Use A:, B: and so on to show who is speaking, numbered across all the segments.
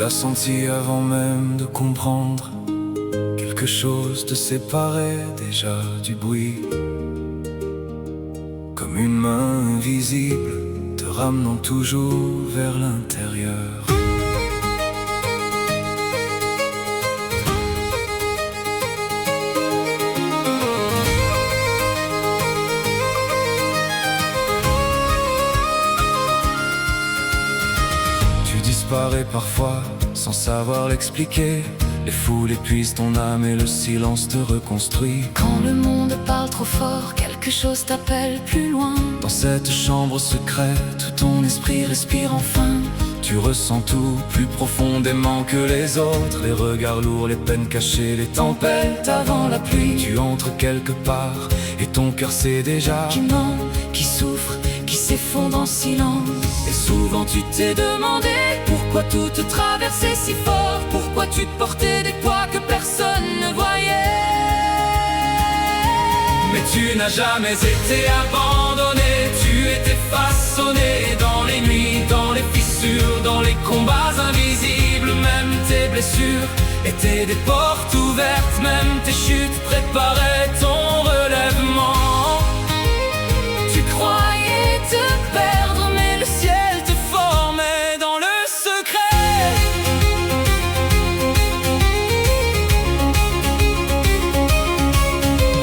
A: l'as senti avant même de comprendre. Quelque chose te séparait déjà du bruit, comme une main invisible te ramenant toujours vers l'intérieur. Tu disparais parfois sans savoir l'expliquer. Les foules épuisent ton âme et le silence te reconstruit.
B: Quand le monde parle trop fort, quelque chose t'appelle plus loin.
A: Dans cette chambre secrète où ton esprit respire enfin, tu ressens tout plus profondément que les autres. Les regards lourds, les peines cachées, les tempêtes avant la pluie. Tu entres quelque part et ton cœur sait déjà
B: Qui ment, qui souffre, qui s'effondre en silence.
A: Et souvent tu t'es demandé pourquoi tout te traversait si fort. Pourquoi tu portais des poids que personne ne voyait. Mais tu n'as jamais été abandonné. Tu étais façonné dans les nuits, dans les fissures, dans les combats invisibles. Même tes blessures étaient des portes ouvertes. Même tes chutes préparaient ton relèvement. Tu croyais te perdre, mais le ciel te formait dans le secret.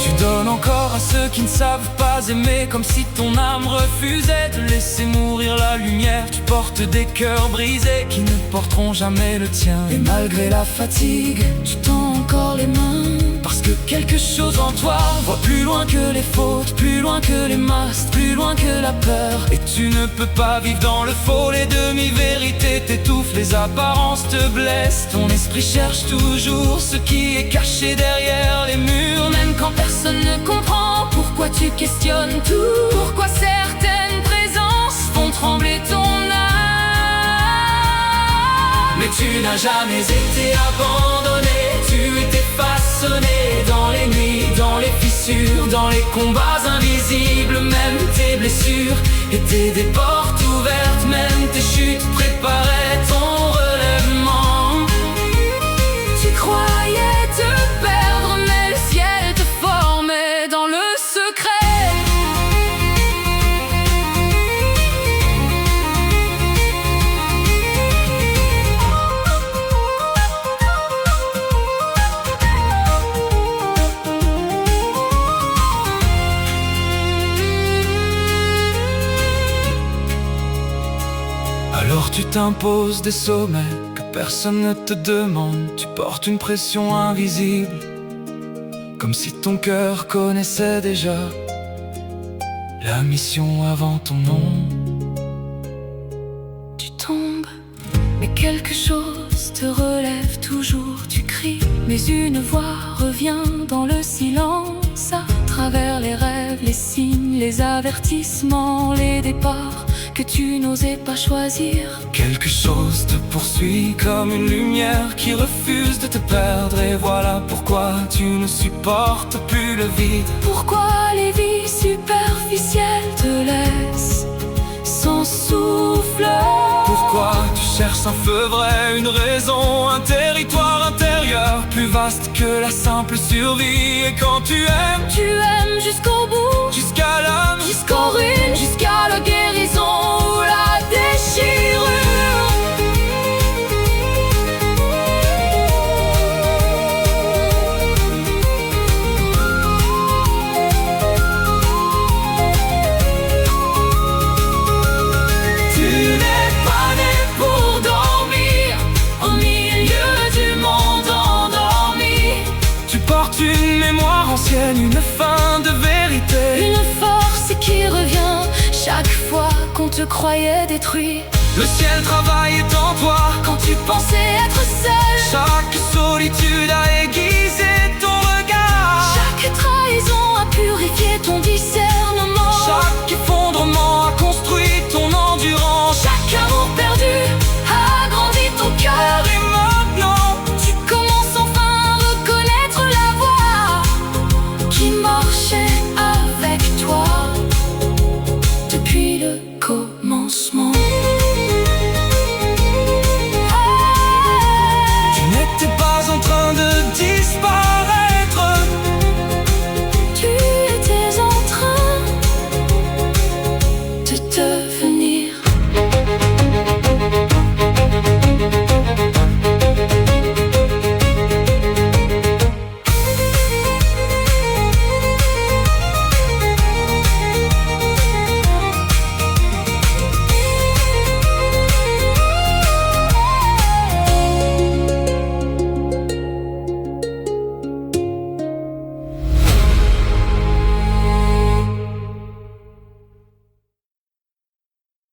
A: Tu donnes encore à ceux qui ne savent pas aimer, comme si ton âme refusait de laisser mourir la lumière. Tu portes des cœurs brisés qui ne porteront jamais le tien. Et malgré la fatigue,
B: Tu tends encore les mains,
A: parce que quelque chose en toi voit plus loin que les fautes, plus loin que les masques, plus loin que la peur. Et tu ne peux pas vivre dans le faux, les demi-vérités t'étouffent, les apparences te blessent. Ton esprit cherche toujours ce qui est caché derrière les murs.
B: même quand personne ne comprend pourquoi tu questionnes tout. Pourquoi certaines présences font trembler ton âme.
A: Mais tu n'as jamais été abandonné. Tu étais façonné dans les nuits, dans les fissures, dans les combats invisibles. Même tes blessures étaient des portes ouvertes. Même tes chutes préparaient ton relèvement.
B: Tu croyais te perdre, mais le ciel te formait dans le secret.
A: Alors tu t'imposes des sommets que personne ne te demande. Tu portes une pression invisible, comme si ton cœur connaissait déjà la mission avant ton nom.
B: Tu tombes, mais quelque chose te relève toujours. Tu cries, mais une voix revient dans le silence. À travers les rêves, les signes, les avertissements, les départs que tu n'osais pas choisir.
A: Quelque chose te poursuit comme une lumière qui refuse de te perdre. Et voilà pourquoi tu ne supportes plus le vide.
B: Pourquoi les vies superficielles te laissent sans souffle.
A: Pourquoi tu cherches un feu vrai, une raison, un territoire intérieur plus vaste que la simple survie. Et quand tu aimes
B: jusqu'au bout,
A: jusqu'à l'âme,
B: jusqu'aux ruines, jusqu'à la guérison ou la déchirure.
A: tu n'es pas né pour dormir au milieu du monde endormi. Tu portes une mémoire ancienne, une fin de vérité,
B: Une force qui revient chaque fois qu'on te croyait détruit.
A: le ciel travaille en toi
B: Quand tu pensais être seul,
A: chaque solitude a aiguisé ton regard.
B: chaque trahison a purifié ton discernement.
A: Chaque